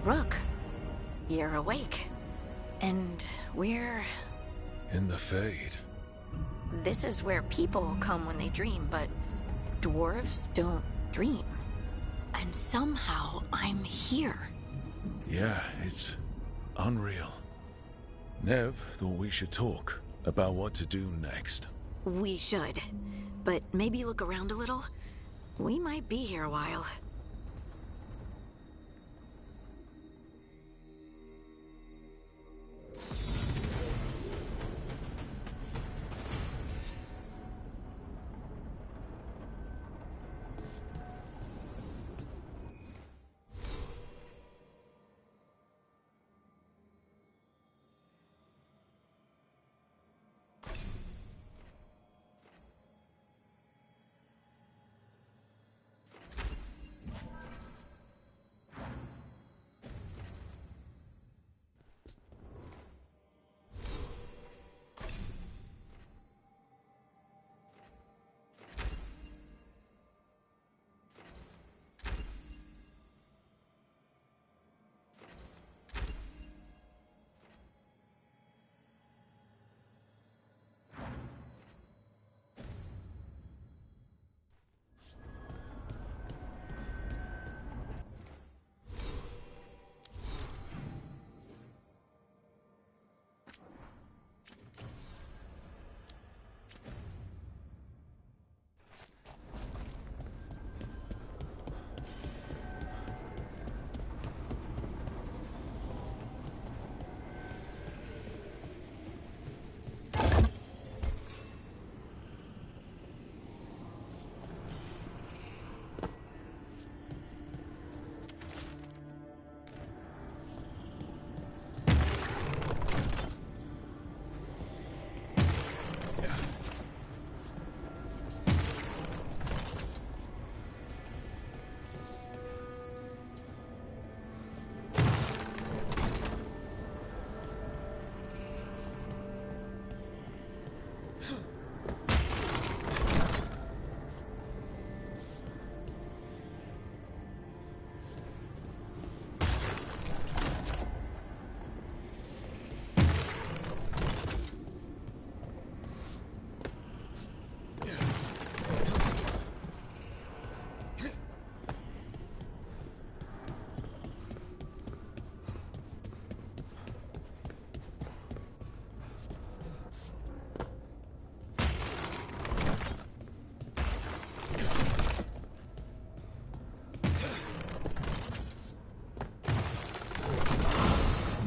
Rook, you're awake. And we're... In the Fade. This is where people come when they dream, but dwarves don't dream. And somehow I'm here. Yeah, it's unreal. Nev thought we should talk about what to do next. We should. But maybe look around a little. We might be here a while.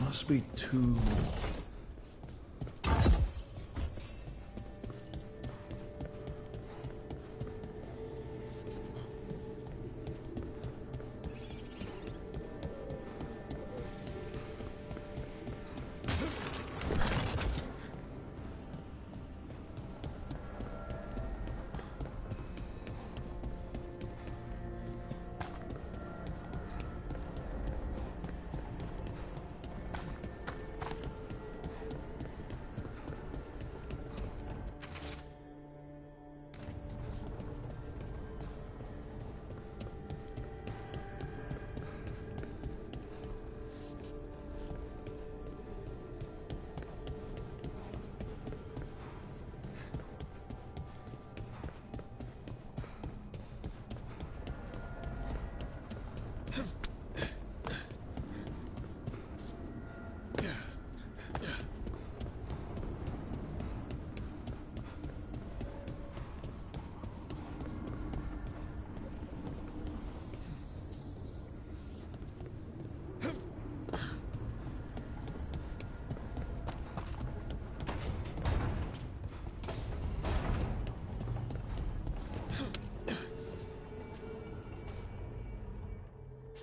Must be two more.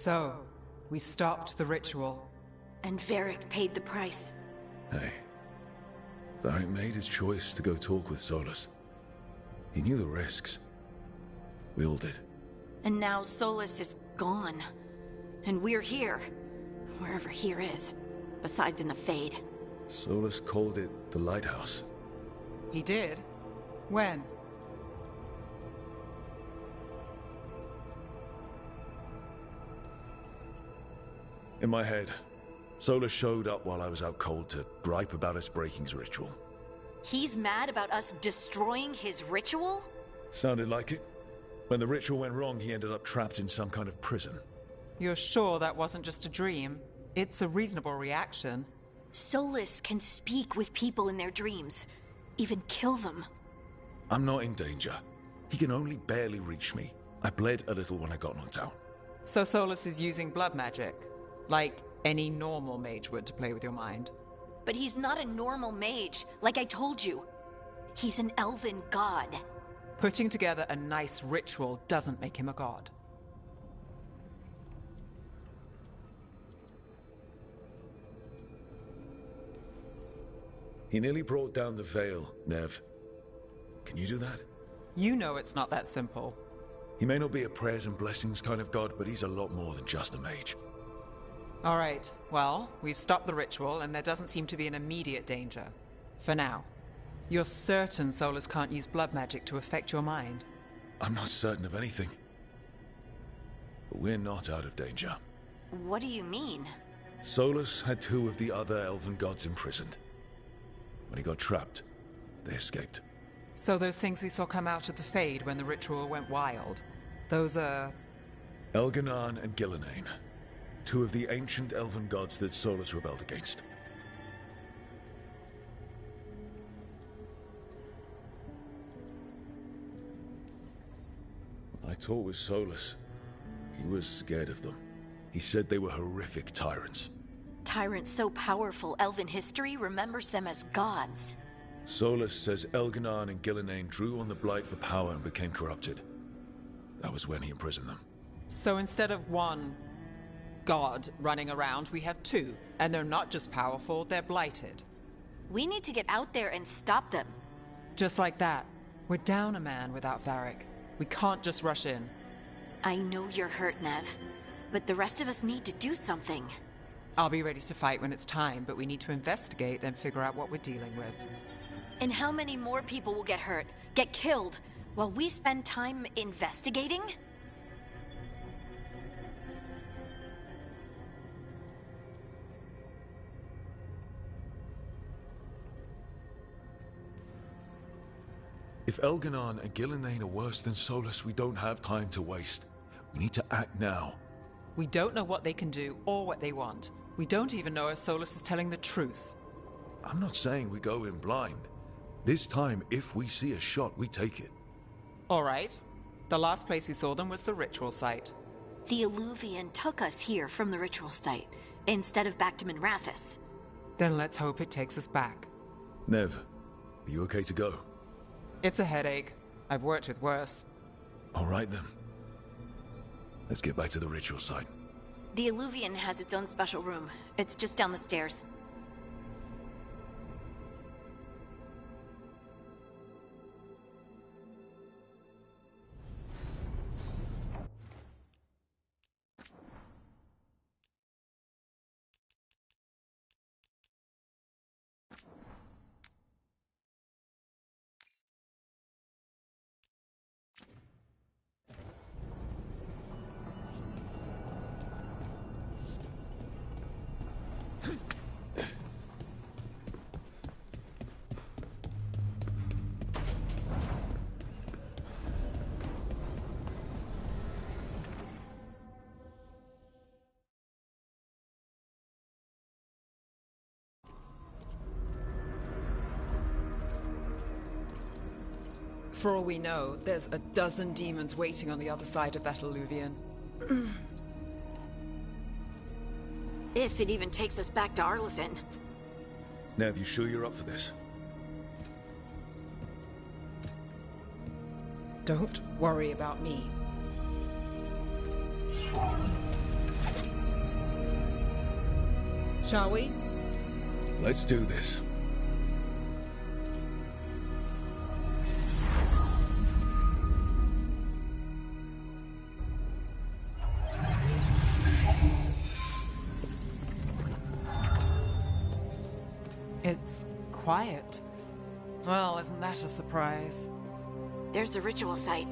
So, we stopped the ritual. And Varric paid the price. Hey, Varric made his choice to go talk with Solus. He knew the risks. We all did. And now Solus is gone. And we're here. Wherever here is. Besides in the Fade. Solus called it the Lighthouse. He did? When? In my head, Solus showed up while I was out cold to gripe about us breaking his ritual. He's mad about us destroying his ritual? Sounded like it. When the ritual went wrong, he ended up trapped in some kind of prison. You're sure that wasn't just a dream? It's a reasonable reaction. Solus can speak with people in their dreams, even kill them. I'm not in danger. He can only barely reach me. I bled a little when I got knocked out. So Solus is using blood magic, like any normal mage would to play with your mind. But he's not a normal mage, like I told you. He's an elven god. Putting together a nice ritual doesn't make him a god. He nearly brought down the Veil, Nev. Can you do that? You know it's not that simple. He may not be a prayers and blessings kind of god, but he's a lot more than just a mage. All right, well, we've stopped the ritual and there doesn't seem to be an immediate danger. For now. You're certain Solus can't use blood magic to affect your mind? I'm not certain of anything. But we're not out of danger. What do you mean? Solus had 2 of the other elven gods imprisoned. When he got trapped, they escaped. So those things we saw come out of the Fade when the ritual went wild, those are... Elganan and Gillenane. 2 of the ancient elven gods that Solus rebelled against. When I talked with Solus, he was scared of them. He said they were horrific tyrants. Tyrants so powerful, elven history remembers them as gods. Solus says Elganan and Gillenane drew on the Blight for power and became corrupted. That was when he imprisoned them. So instead of 1 god running around, we have 2. And they're not just powerful, they're blighted. We need to get out there and stop them. Just like that. We're down a man without Varric. We can't just rush in. I know you're hurt, Nev, but the rest of us need to do something. I'll be ready to fight when it's time, but we need to investigate and figure out what we're dealing with. And how many more people will get hurt, get killed, while we spend time investigating? If Elganan and Gillenane are worse than Solus, we don't have time to waste. We need to act now. We don't know what they can do or what they want. We don't even know if Solus is telling the truth. I'm not saying we go in blind. This time, if we see a shot, we take it. All right. The last place we saw them was the ritual site. The Illuvian took us here from the ritual site, instead of back to Minrathous. Then let's hope it takes us back. Nev, are you okay to go? It's a headache. I've worked with worse. All right then. Let's get back to the ritual site. The Illuvian has its own special room. It's just down the stairs. For all we know, there's a dozen demons waiting on the other side of that Illuvian. If it even takes us back to Arlefin. Nev, you sure you're up for this? Don't worry about me. Shall we? Let's do this. It's quiet. Well, isn't that a surprise? There's the ritual site.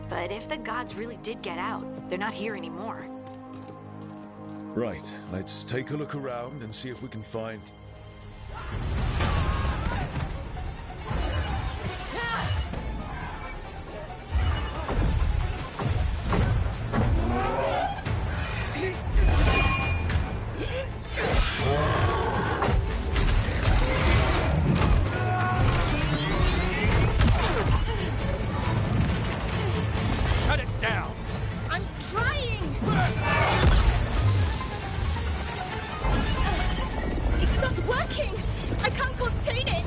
But if the gods really did get out, they're not here anymore. Right, let's take a look around and see if we can find... Shut it down! I'm trying! It's not working! I can't contain it!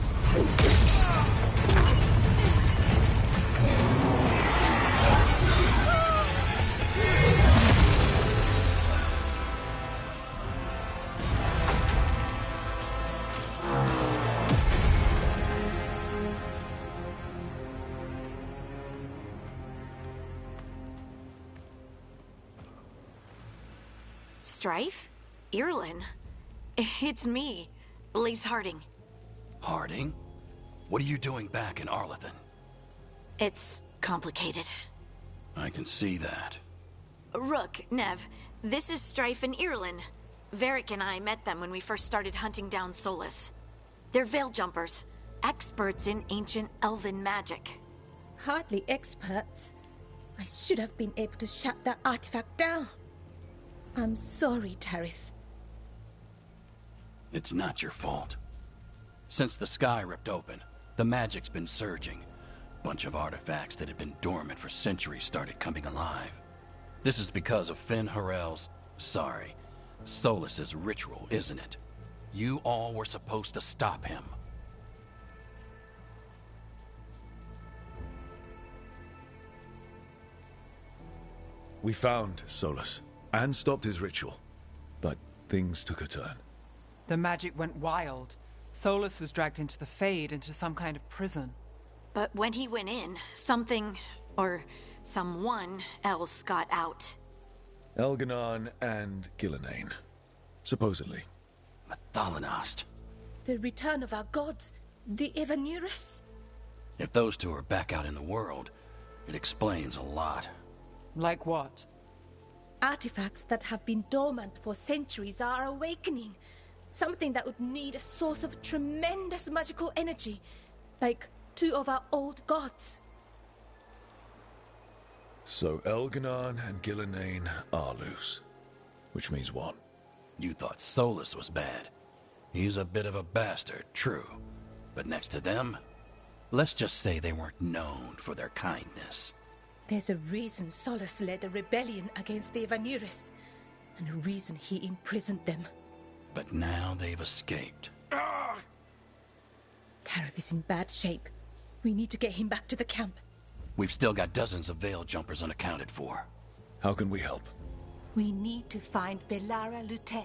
Strife? Irlin? It's me, Lise Harding. Harding? What are you doing back in Arlington? It's complicated. I can see that. Rook, Nev, this is Strife and Irlin. Varric and I met them when we first started hunting down Solus. They're veil jumpers, experts in ancient elven magic. Hardly experts. I should have been able to shut that artifact down. I'm sorry, Tarith. It's not your fault. Since the sky ripped open, the magic's been surging. Bunch of artifacts that had been dormant for centuries started coming alive. This is because of Finn Harel's... sorry, Solus's ritual, isn't it? You all were supposed to stop him. We found Solus, and stopped his ritual. But things took a turn. The magic went wild. Solus was dragged into the Fade, into some kind of prison. But when he went in, something, or someone else got out. Elganon and Gillenane. Supposedly. Thalanost. The return of our gods, the Evanuris. If those two are back out in the world, it explains a lot. Like what? Artifacts that have been dormant for centuries are awakening. Something that would need a source of tremendous magical energy, like two of our old gods. So Elganon and Gillenane are loose. Which means what? You thought Solus was bad. He's a bit of a bastard, true. But next to them, let's just say they weren't known for their kindness. There's a reason Solus led a rebellion against the Evanuris, and a reason he imprisoned them. But now they've escaped. Tarith is in bad shape. We need to get him back to the camp. We've still got dozens of veil jumpers unaccounted for. How can we help? We need to find Belara Luther.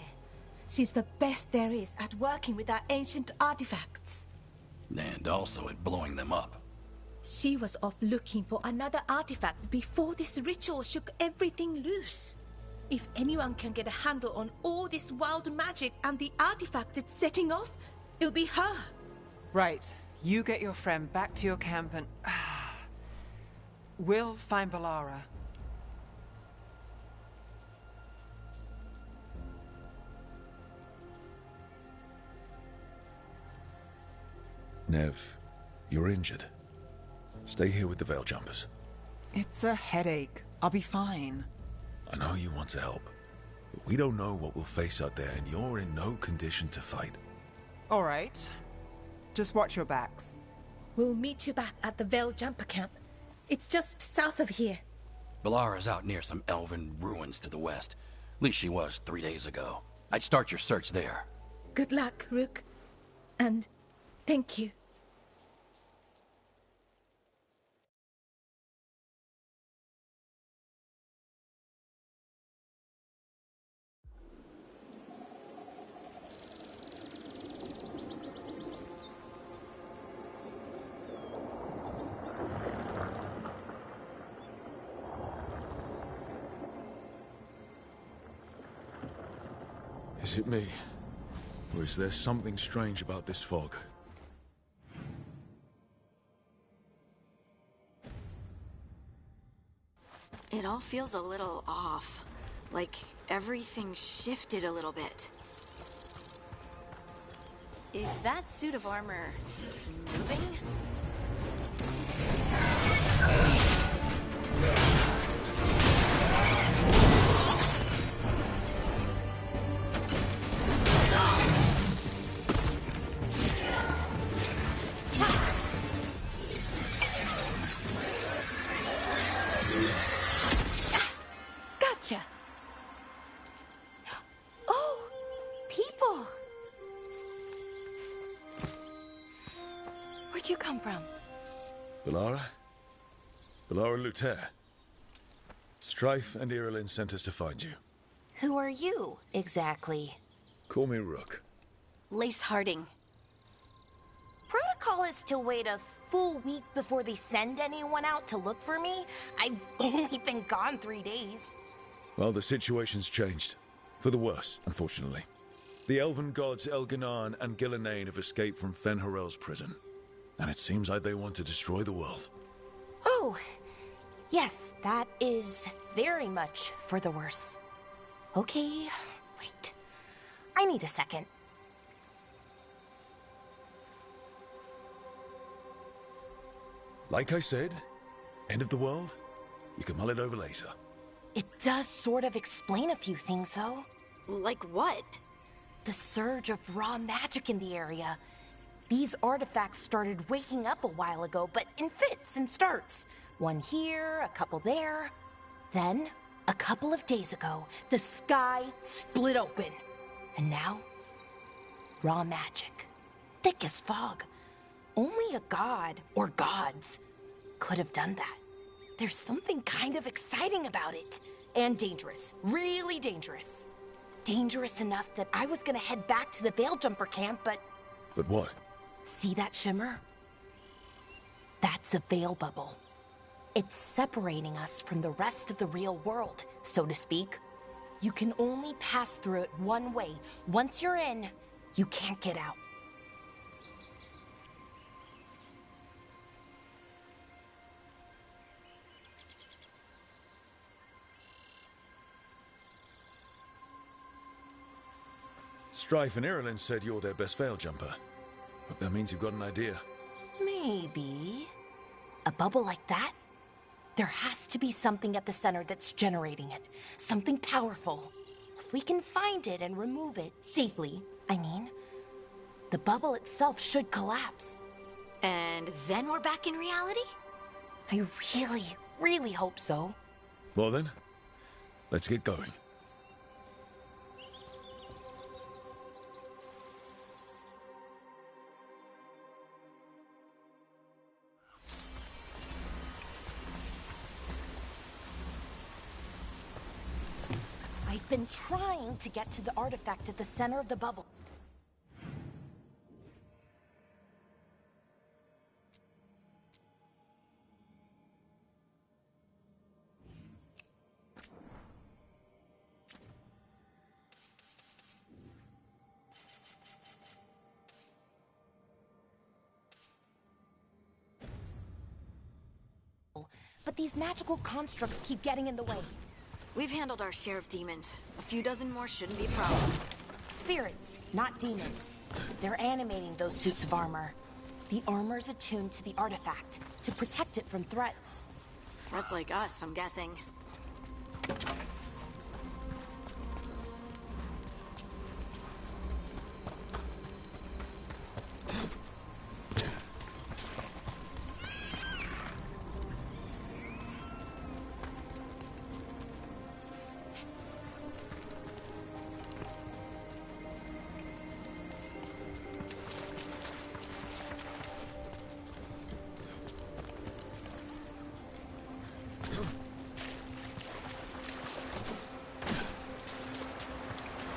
She's the best there is at working with our ancient artifacts. And also at blowing them up. She was off looking for another artifact before this ritual shook everything loose. If anyone can get a handle on all this wild magic and the artifacts it's setting off, it'll be her. Right. You get your friend back to your camp and... we'll find Belara. Nev, you're injured. Stay here with the veil jumpers. It's a headache. I'll be fine. I know you want to help, but we don't know what we'll face out there, and you're in no condition to fight. All right. Just watch your backs. We'll meet you back at the Veil Jumper camp. It's just south of here. Belara's out near some elven ruins to the west. At least she was 3 days ago. I'd start your search there. Good luck, Rook. And thank you. Is it me? Or is there something strange about this fog? It all feels a little off. Like everything shifted a little bit. Is that suit of armor moving? Gotcha. Oh, people. Where'd you come from? Bellara? Bellara Luther. Strife and Irulan sent us to find you. Who are you, exactly? Call me Rook. Lace Harding. Protocol is to wait a full week before they send anyone out to look for me? I've only been gone 3 days. Well, the situation's changed. For the worse, unfortunately. The elven gods Elganan and Gillenane have escaped from Fen'Harel's prison. And it seems like they want to destroy the world. Oh, yes, that is very much for the worse. Okay, wait. I need a second. Like I said, end of the world? You can mull it over later. It does sort of explain a few things, though. Like what? The surge of raw magic in the area. These artifacts started waking up a while ago, but in fits and starts. One here, a couple there. Then, a couple of days ago, the sky split open. And now, raw magic. Thick as fog. Only a god, or gods, could have done that. There's something kind of exciting about it. And dangerous. Really dangerous. Dangerous enough that I was gonna head back to the Veilguard camp, but... But what? See that shimmer? That's a veil bubble. It's separating us from the rest of the real world, so to speak. You can only pass through it one way. Once you're in, you can't get out. Strife and Irulan said you're their best veil jumper. Hope that means you've got an idea. Maybe. A bubble like that? There has to be something at the center that's generating it. Something powerful. If we can find it and remove it, safely, I mean, the bubble itself should collapse. And then we're back in reality? I really, really hope so. Well then, let's get going. I've been trying to get to the artifact at the center of the bubble. But these magical constructs keep getting in the way. We've handled our share of demons. A few dozen more shouldn't be a problem. Spirits, not demons. They're animating those suits of armor. The armor's attuned to the artifact, to protect it from threats. Threats like us, I'm guessing.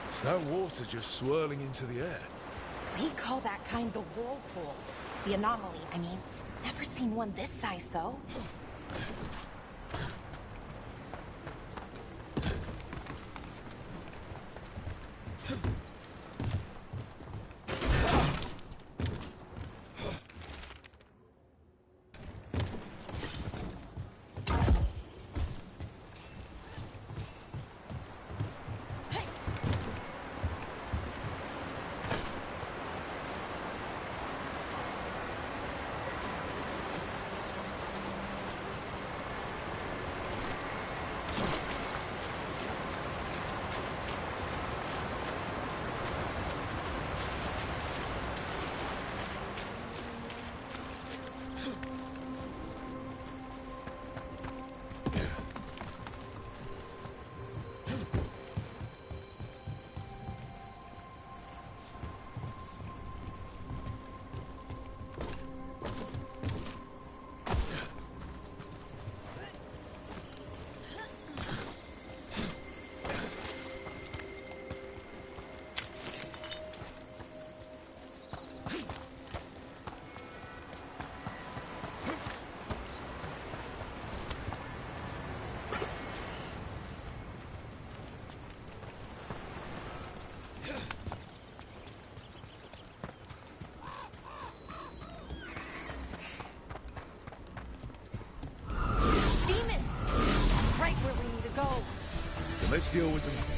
Is that water just swirling into the air? We call that kind the whirlpool. The anomaly, I mean. Never seen one this size, though. deal with them.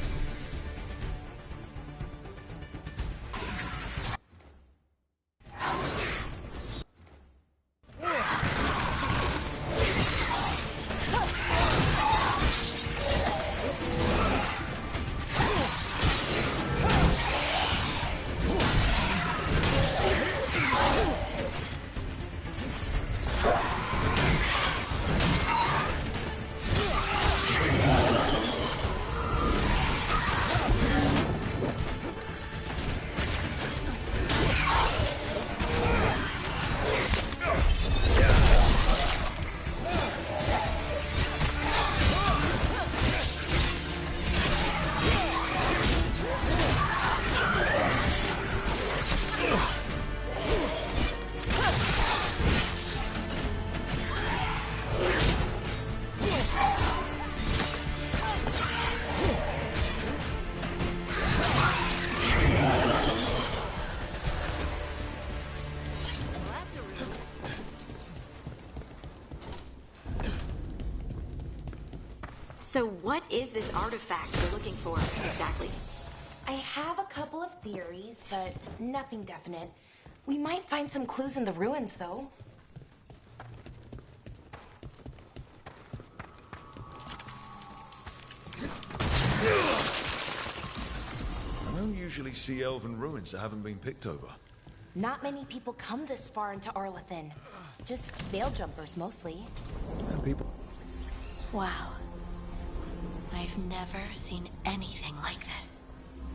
So what is this artifact you're looking for, exactly? I have a couple of theories, but nothing definite. We might find some clues in the ruins, though. I don't usually see elven ruins that haven't been picked over. Not many people come this far into Arlathan. Just veil jumpers, mostly. And people... Wow. I've never seen anything like this.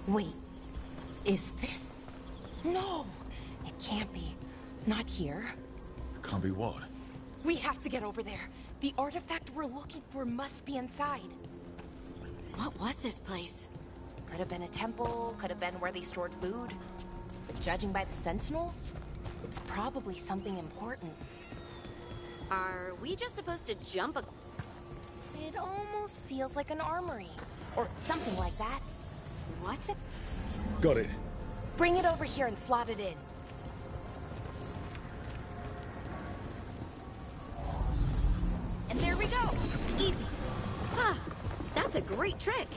Wait, is this? No, it can't be. Not here. Can't be what? We have to get over there. The artifact we're looking for must be inside. What was this place? Could have been a temple, could have been where they stored food. But judging by the sentinels, it's probably something important. Are we just supposed to jump a... It almost feels like an armory. Or something like that. What? Got it. Bring it over here and slot it in. And there we go. Easy. Huh. That's a great trick.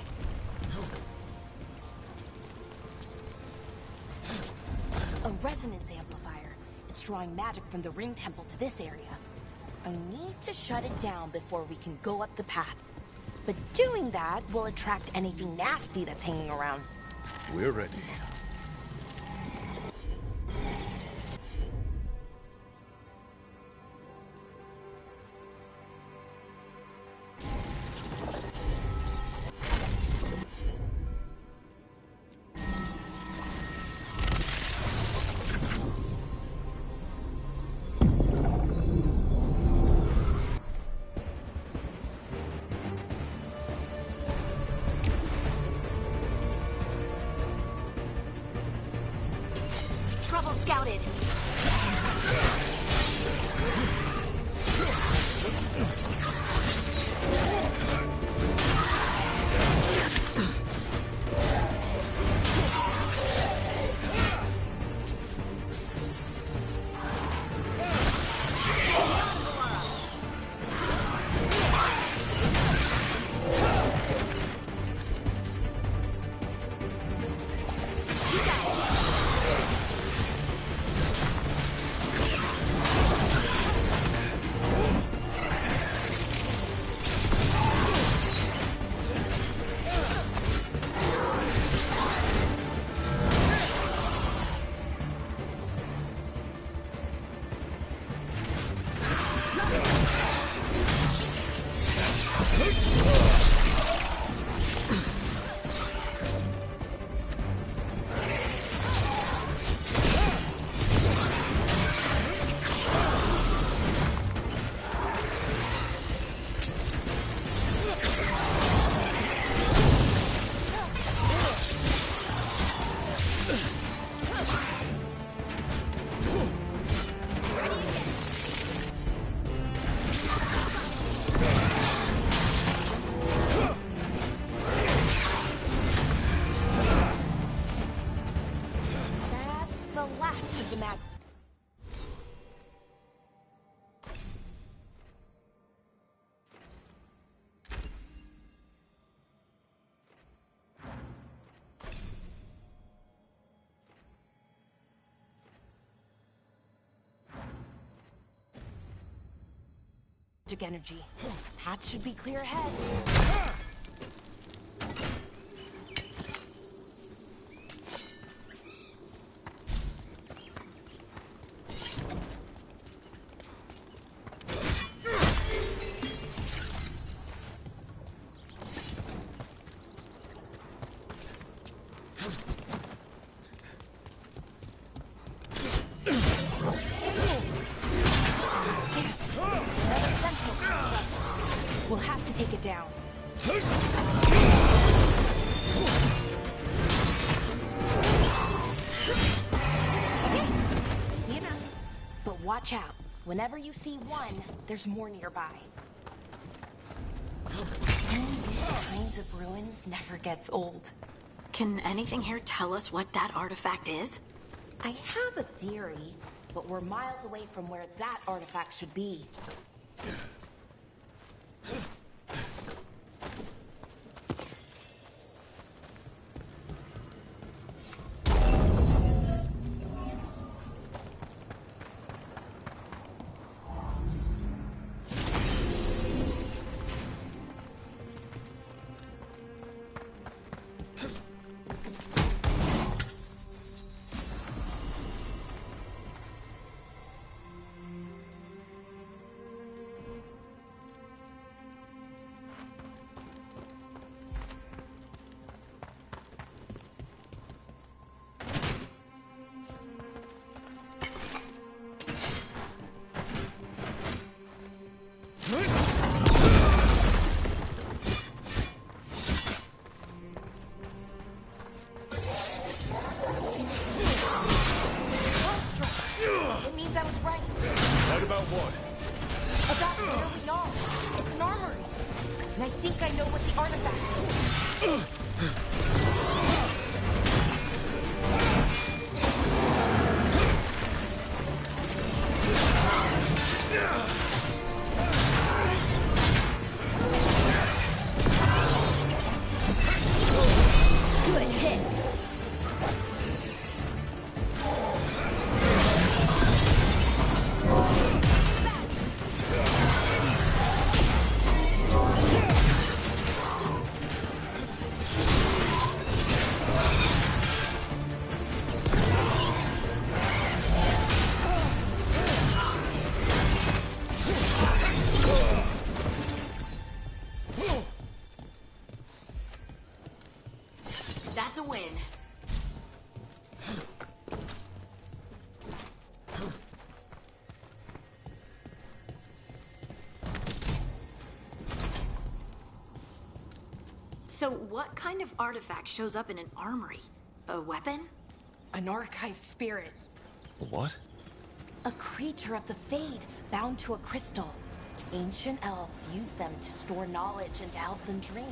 A resonance amplifier. It's drawing magic from the ring temple to this area. I need to shut it down before we can go up the path. But doing that will attract anything nasty that's hanging around. We're ready. Trouble scouted. magic energy. Path should be clear ahead. We'll have to take it down. Okay, easy enough. But watch out. Whenever you see one, there's more nearby. Seeing these kinds of ruins never gets old. Can anything here tell us what that artifact is? I have a theory, but we're miles away from where that artifact should be. It means I was right. Right about what? About where we are. It's an armory. And I think I know what the artifact is. Good hit. That's a win. So what kind of artifact shows up in an armory? A weapon? An archive spirit. What? A creature of the Fade, bound to a crystal. Ancient elves used them to store knowledge and to help them dream.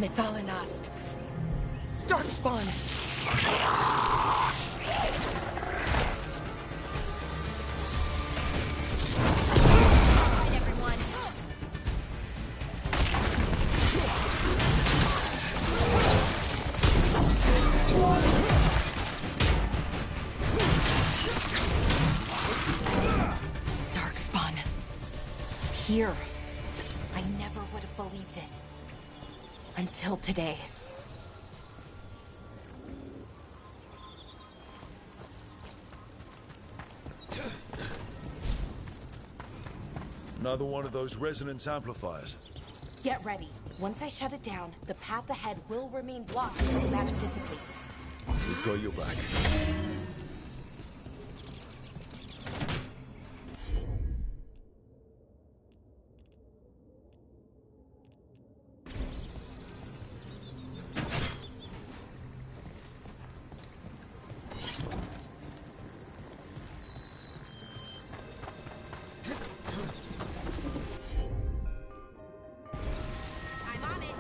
Methalinast. Darkspawn. Alright, everyone. Darkspawn. Here. I never would have believed it. Until today. Another one of those resonance amplifiers. Get ready. Once I shut it down, the path ahead will remain blocked until the magic dissipates. We've got your back. I'm on it.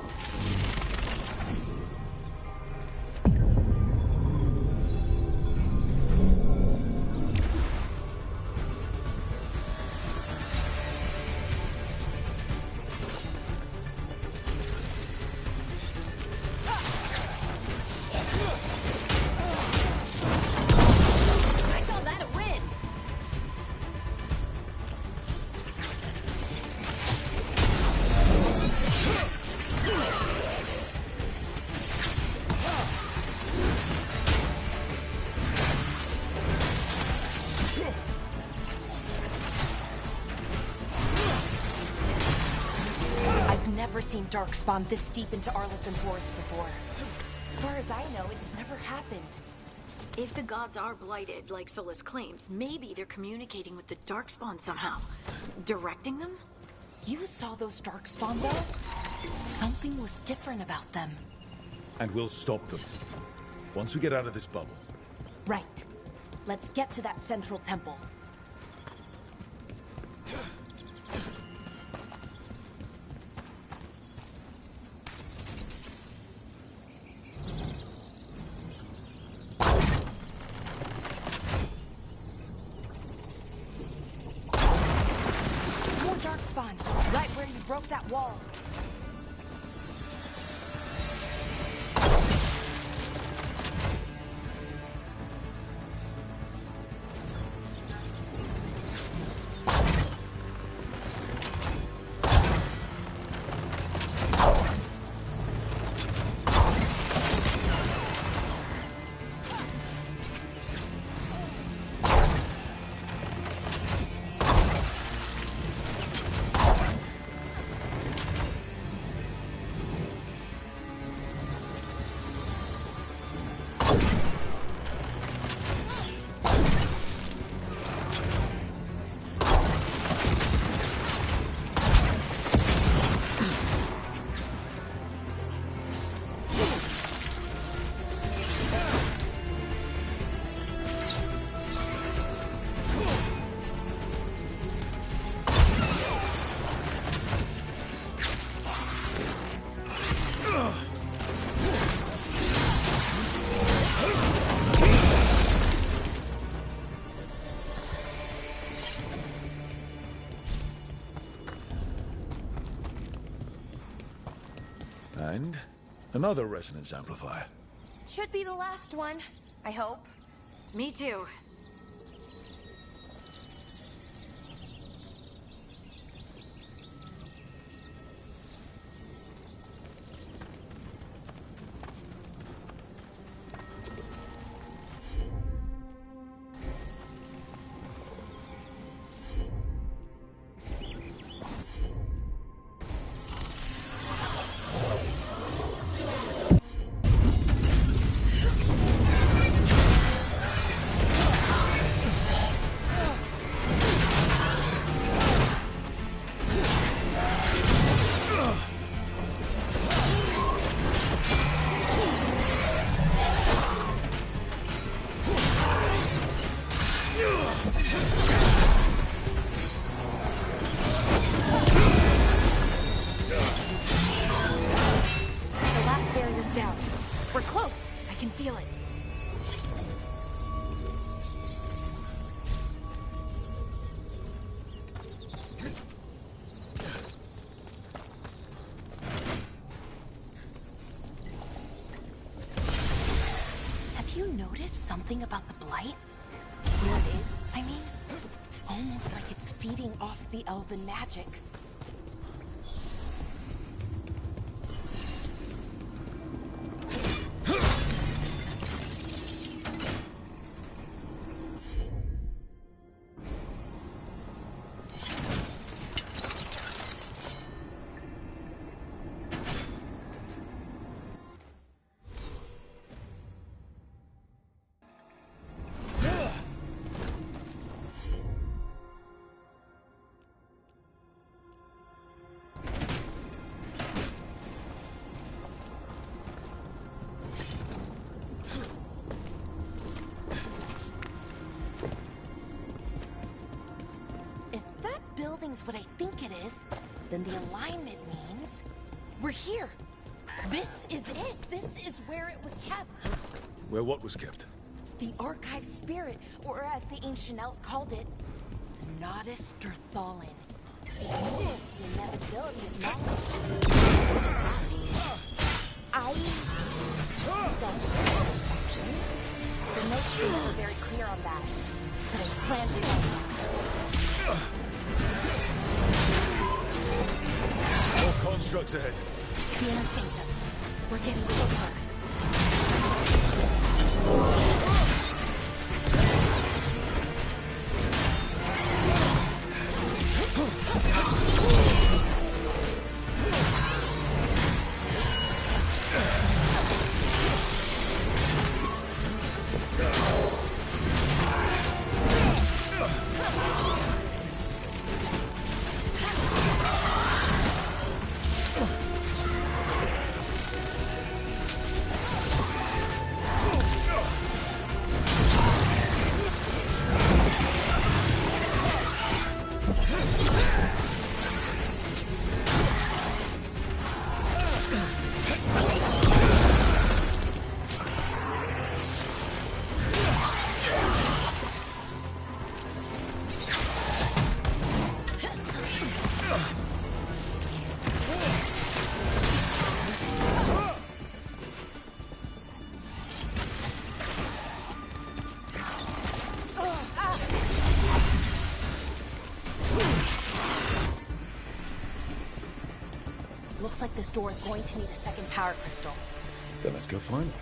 never seen Darkspawn this deep into Arlethan Forest before. As far as I know, it's never happened. If the gods are blighted, like Solus claims, maybe they're communicating with the Darkspawn somehow. Directing them? You saw those Darkspawn, though? Something was different about them. And we'll stop them. Once we get out of this bubble. Right. Let's get to that central temple. More Darkspawn, right where you broke that wall. And another resonance amplifier. Should be the last one, I hope. Me too. We're close. I can feel it. Have you noticed something about the blight? Where it is, I mean? It's almost like it's feeding off the elven magic. Building's what I think it is, then the alignment means we're here. This is it. This is where it was kept. Where what was kept? The archive spirit, or as the ancient elves called it, the Nodus Derthalin. The inevitability of knowledge. I don't know, actually. The notes were very clear on that, but I plan to know. More constructs ahead. The inner sanctum. We're getting closer. Looks like this door is going to need a second power crystal. Then let's go find it.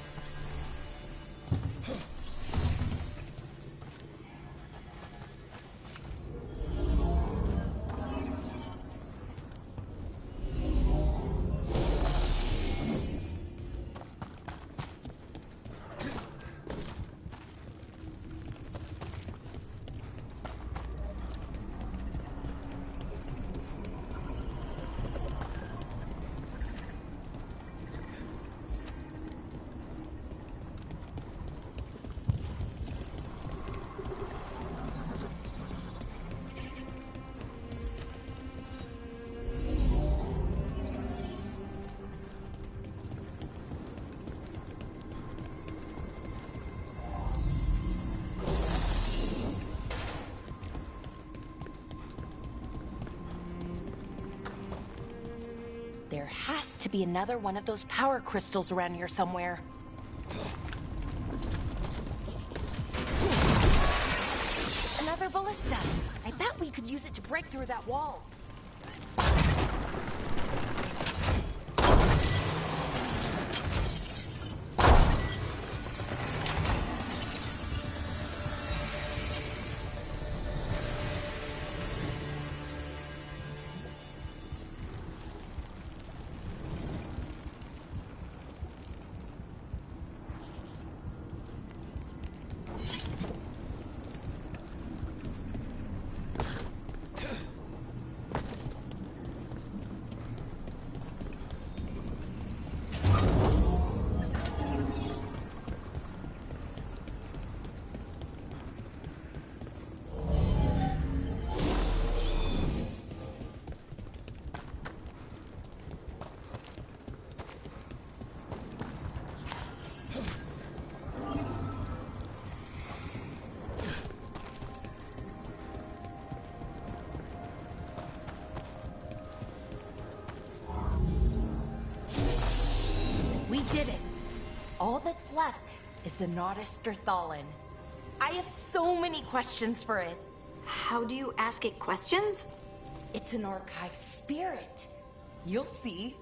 There has to be another one of those power crystals around here somewhere. Another ballista. I bet we could use it to break through that wall. We did it. All that's left is the Naughtisterthallen. I have so many questions for it. How do you ask it questions? It's an archive spirit. You'll see.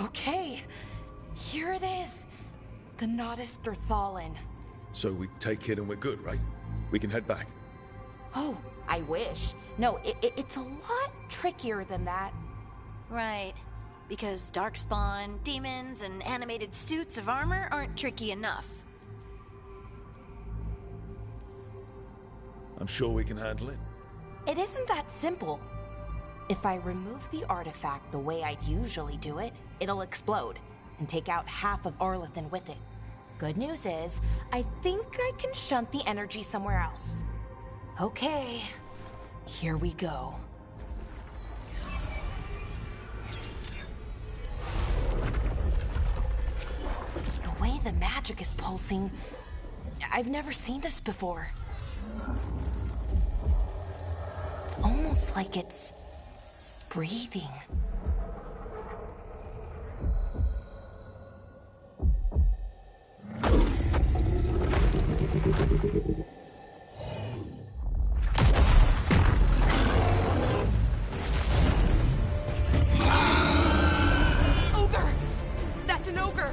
Okay, here it is. The Naughtisterthallen. So we take it and we're good, right? We can head back. Oh, I wish. No, it's a lot trickier than that. Right. Because darkspawn, demons, and animated suits of armor aren't tricky enough. I'm sure we can handle it. It isn't that simple. If I remove the artifact the way I'd usually do it, it'll explode and take out half of Arlathan with it. Good news is, I think I can shunt the energy somewhere else. Okay, here we go. The way the magic is pulsing, I've never seen this before. It's almost like it's breathing. Ogre! That's an ogre!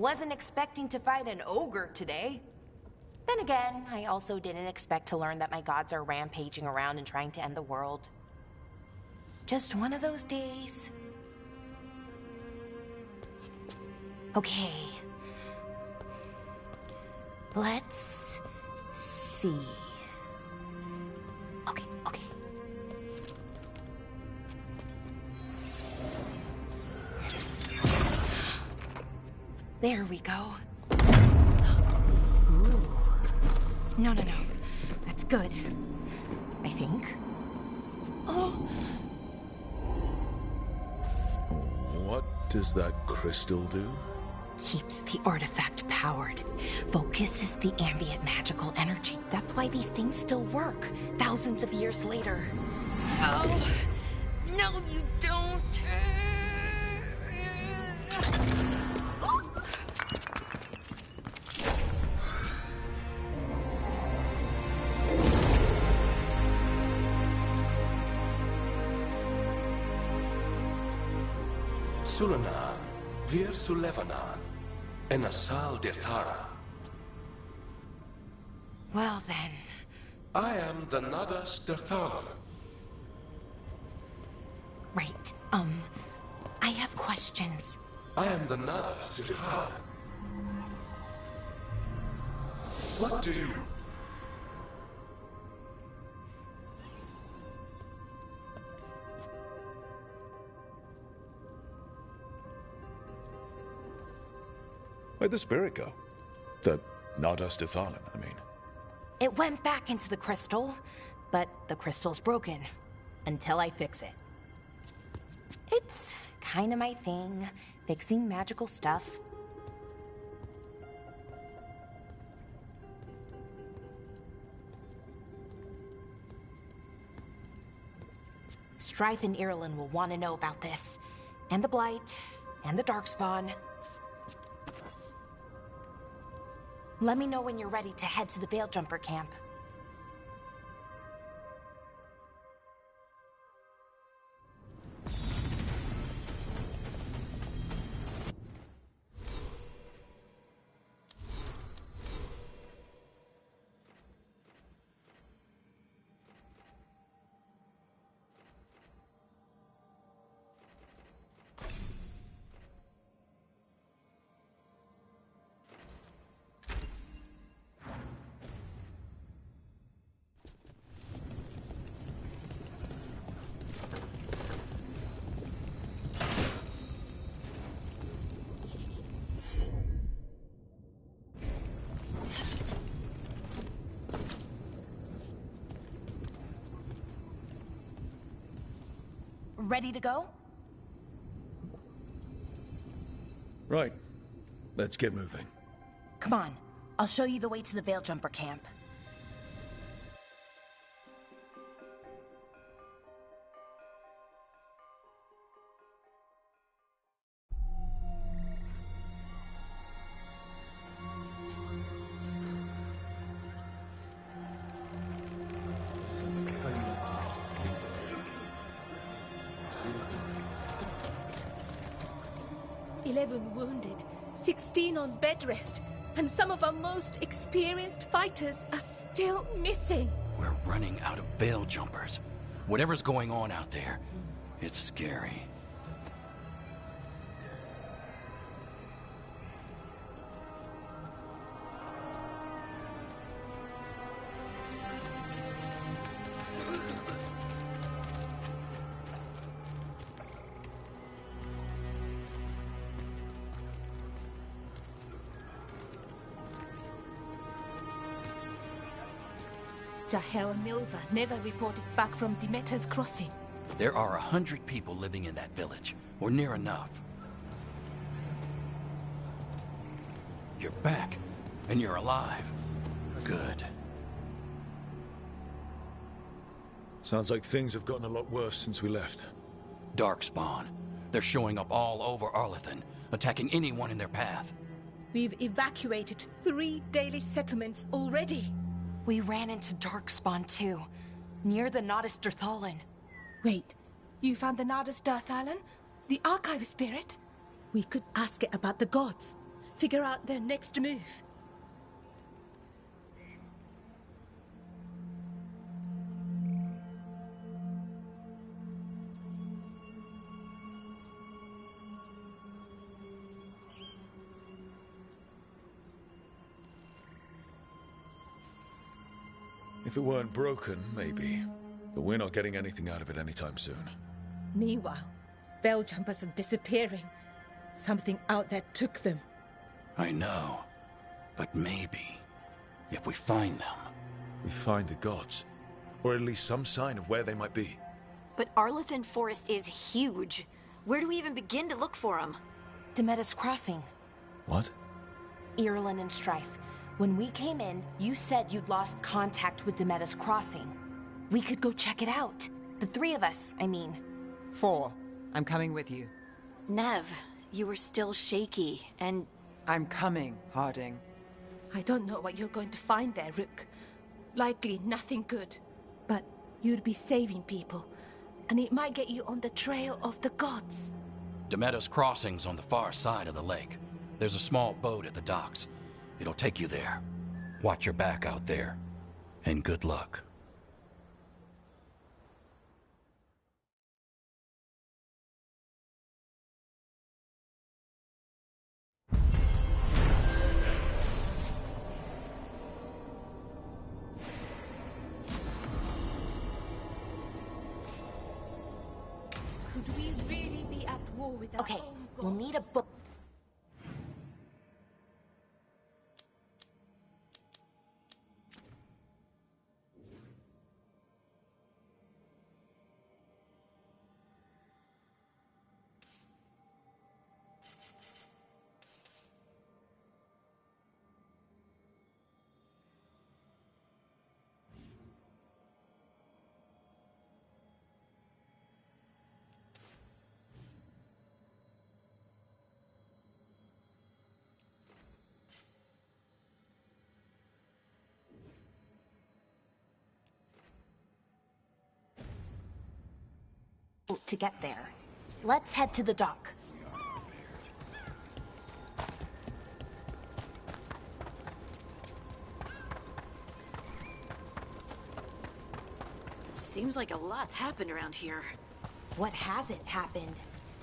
Wasn't expecting to fight an ogre today. Then again, I also didn't expect to learn that my gods are rampaging around and trying to end the world. Just one of those days. Okay. Let's see. Okay. There we go. Ooh. No. That's good. I think. Oh. What does that crystal do? Keeps the artifact powered. Focuses the ambient magical energy. That's why these things still work, thousands of years later. Oh. No, you don't. Sulanan, Vir Sulevanan, and Asal Dirthara. Well then. I am the Nadas Dirthalan. Right, I have questions. I am the Nadas Dirthalan. What do you... Where'd the spirit go? The Nadas Dithalan, I mean. It went back into the crystal, but the crystal's broken. Until I fix it. It's kinda my thing, fixing magical stuff. Strife and Irulan will want to know about this. And the Blight, and the Darkspawn. Let me know when you're ready to head to the Veilgjumper camp. Ready to go? Right. Let's get moving. Come on. I'll show you the way to the Veilgjumper camp. Wounded, 16 on bed rest, and some of our most experienced fighters are still missing. We're running out of Veiljumpers. Whatever's going on out there, it's scary. Jahel and Milva never reported back from Demeter's crossing. There are 100 people living in that village, or near enough. You're back, and you're alive. Good. Sounds like things have gotten a lot worse since we left. Darkspawn. They're showing up all over Arlathan, attacking anyone in their path. We've evacuated 3 daily settlements already. We ran into Darkspawn too, near the Nadas Dirthalan. Wait, you found the Nadas Dirthalan? The archive spirit? We could ask it about the gods. figure out their next move. If it weren't broken, maybe. But we're not getting anything out of it anytime soon. Meanwhile, Veil Jumpers are disappearing. Something out there took them. I know. But maybe, if we find them... We find the gods. Or at least some sign of where they might be. But Arlethan Forest is huge. Where do we even begin to look for them? Demeda's Crossing. What? Irulan and Strife. When we came in, you said you'd lost contact with Demeda's Crossing. We could go check it out. The three of us, I mean. 4. I'm coming with you. Nev, you were still shaky, and... I'm coming, Harding. I don't know what you're going to find there, Rook. Likely nothing good. But you'd be saving people, and it might get you on the trail of the gods. Demeda's Crossing's on the far side of the lake. There's a small boat at the docks. It'll take you there. Watch your back out there. And good luck. Could we really be at war with our Okay, own gods? we'll need a book. To get there. Let's head to the dock. Seems like a lot's happened around here. What hasn't happened?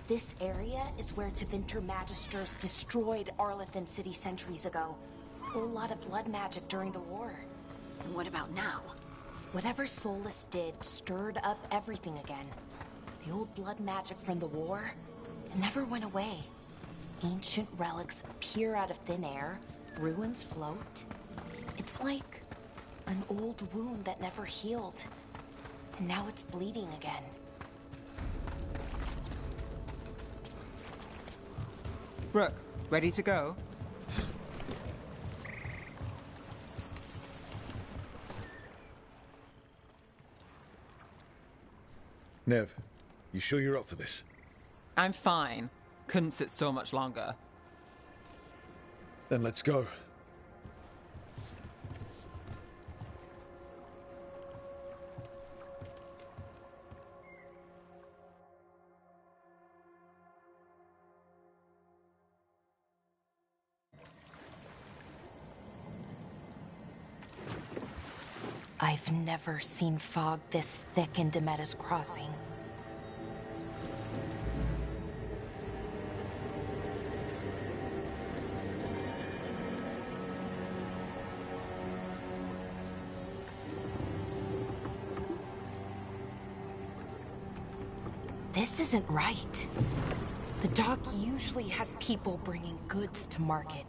This area is where Tevinter Magisters destroyed Arlethan City centuries ago. A whole lot of blood magic during the war. And what about now? Whatever Solus did stirred up everything again. The old blood magic from the war, it never went away. Ancient relics appear out of thin air, ruins float. It's like an old wound that never healed. And now it's bleeding again. Brooke, ready to go? Nev, you sure you're up for this? I'm fine. Couldn't sit still much longer. Then let's go. I've never seen fog this thick in Demeda's Crossing. This isn't right. The dock usually has people bringing goods to market,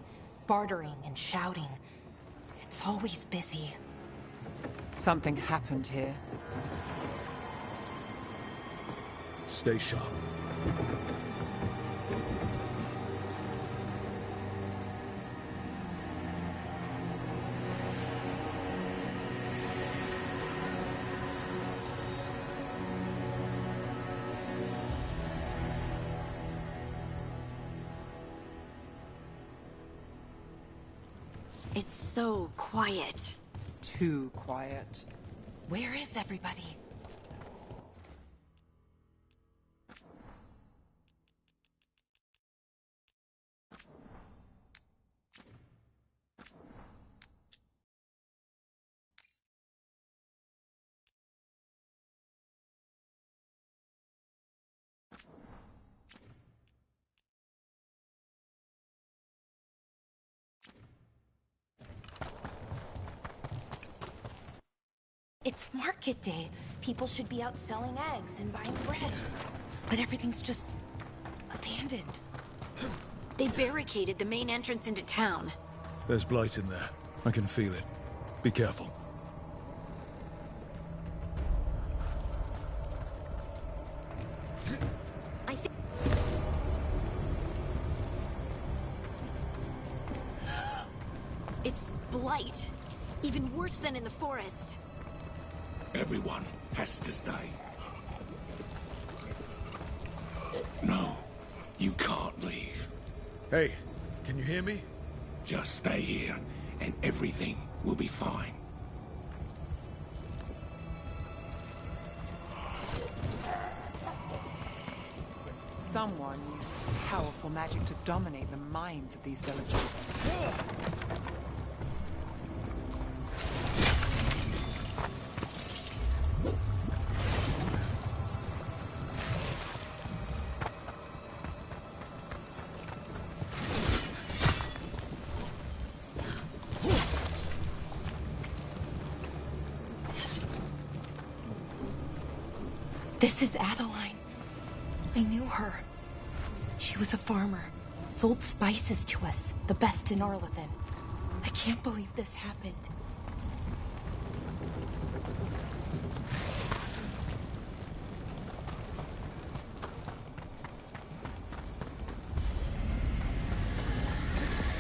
bartering and shouting. It's always busy. Something happened here. Stay sharp. It's so quiet. Too quiet. Where is everybody? It's market day. People should be out selling eggs and buying bread. But everything's just abandoned. They barricaded the main entrance into town. There's blight in there. I can feel it. Be careful. I think... It's blight. Even worse than in the forest. Everyone has to stay. No, you can't leave. Hey, can you hear me? Just stay here, and everything will be fine. Someone used powerful magic to dominate the minds of these villagers. This is Adeline. I knew her. She was a farmer, sold spices to us, the best in Arlithin. I can't believe this happened.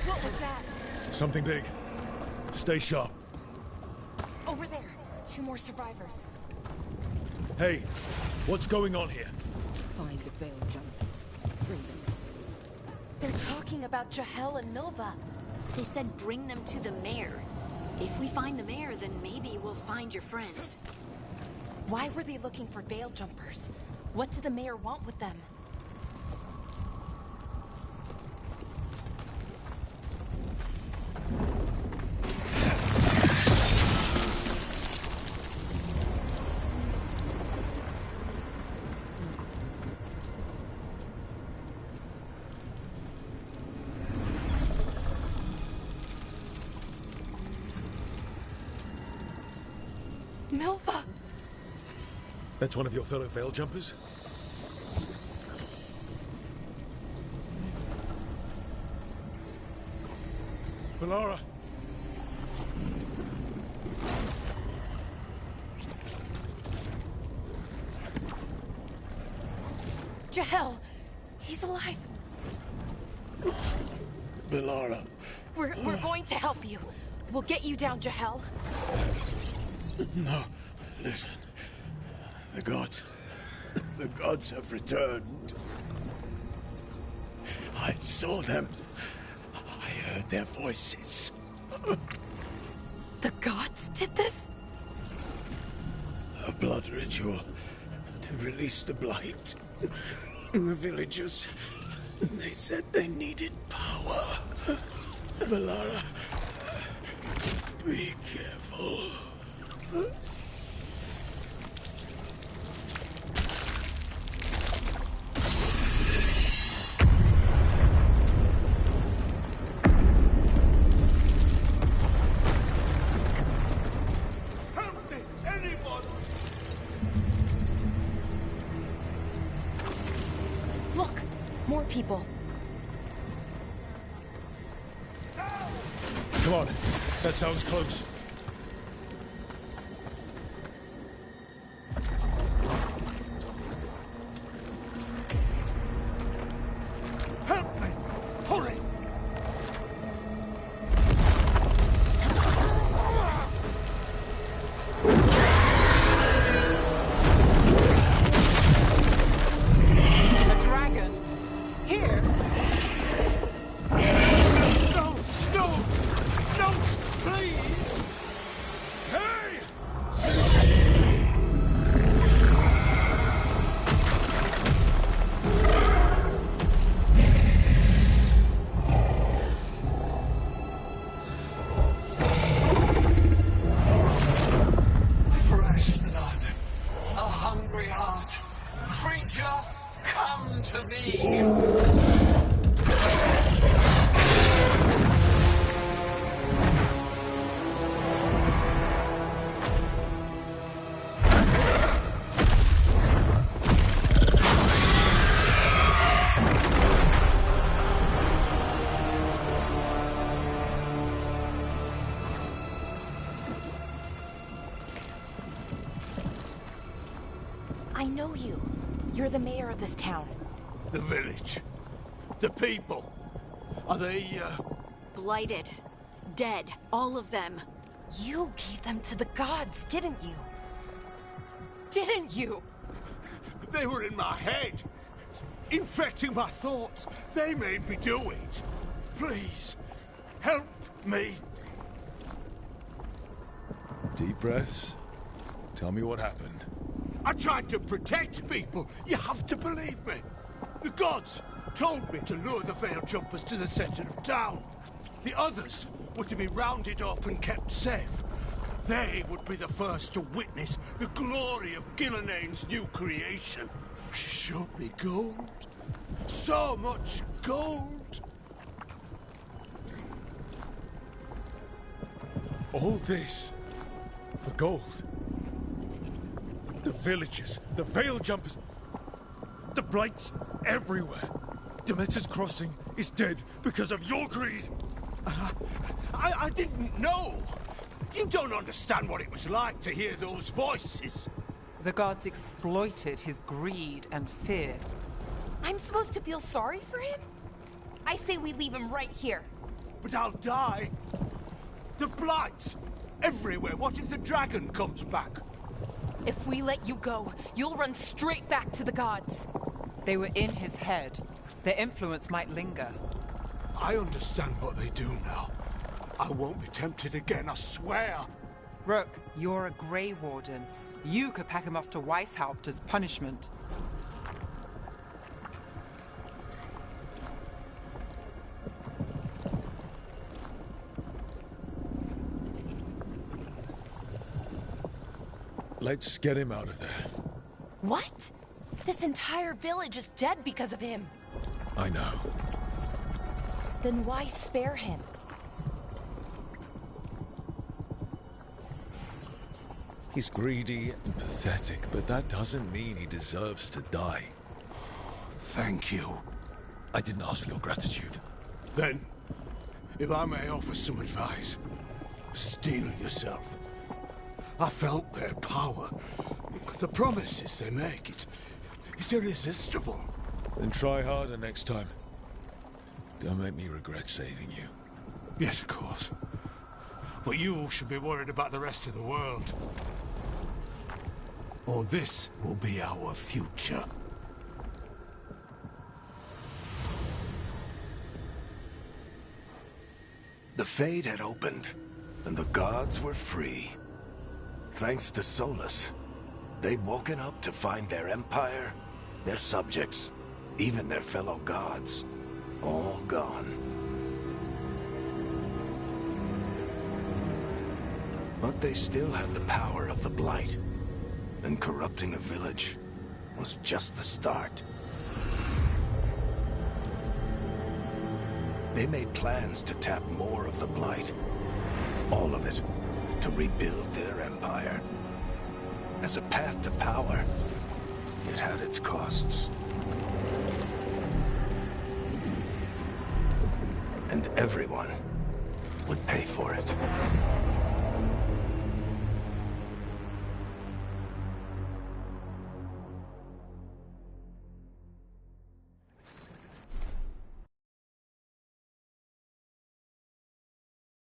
What was that? Something big. Stay sharp. Over there. 2 more survivors. Hey, what's going on here? Find the Veiljumpers. Bring them. They're talking about Jahel and Milva. They said bring them to the mayor. If we find the mayor, then maybe we'll find your friends. Why were they looking for Veiljumpers? What did the mayor want with them? Milva! That's one of your fellow Veiljumpers? Melara! Jahel! He's alive! Melara. We're going to help you. We'll get you down, Jahel. No, listen. The gods have returned. I saw them. I heard their voices. The gods did this? A blood ritual to release the blight. The villagers, they said they needed power. Melara, be careful. Help me, anyone! Look, more people. Come on, that sounds close. Help me! Hurry! A dragon? Here? No! No! No! Please! I know you. You're the mayor of this town. The village. The people. Are they, Blighted. Dead. All of them. You gave them to the gods, didn't you? Didn't you? They were in my head. Infecting my thoughts. They made me do it. Please, help me. Deep breaths. Tell me what happened. I tried to protect people. You have to believe me. The gods told me to lure the Veil Jumpers to the center of town. The others were to be rounded up and kept safe. They would be the first to witness the glory of Gilnenane's new creation. She showed me gold. So much gold. All this for gold. The villagers, the Veil Jumpers, the Blights everywhere. Demeter's Crossing is dead because of your greed. I didn't know. You don't understand what it was like to hear those voices. The gods exploited his greed and fear. I'm supposed to feel sorry for him? I say we leave him right here. But I'll die. The Blights everywhere. What if the dragon comes back? If we let you go, you'll run straight back to the gods. They were in his head. Their influence might linger. I understand what they do now. I won't be tempted again, I swear. Rook, you're a Grey Warden. You could pack him off to Weishaupt as punishment. Let's get him out of there. What? This entire village is dead because of him. I know. Then why spare him? He's greedy and pathetic, but that doesn't mean he deserves to die. Thank you. I didn't ask for your gratitude. Then, if I may offer some advice, steel yourself. I felt their power. The promises they make, it's irresistible. Then try harder next time. Don't make me regret saving you. Yes, of course. But you should be worried about the rest of the world. Or this will be our future. The Fade had opened, and the gods were free. Thanks to Solus, they'd woken up to find their empire, their subjects, even their fellow gods, all gone. But they still had the power of the Blight, and corrupting a village was just the start. They made plans to tap more of the Blight, all of it, to rebuild their empire. As a path to power, it had its costs. And everyone would pay for it.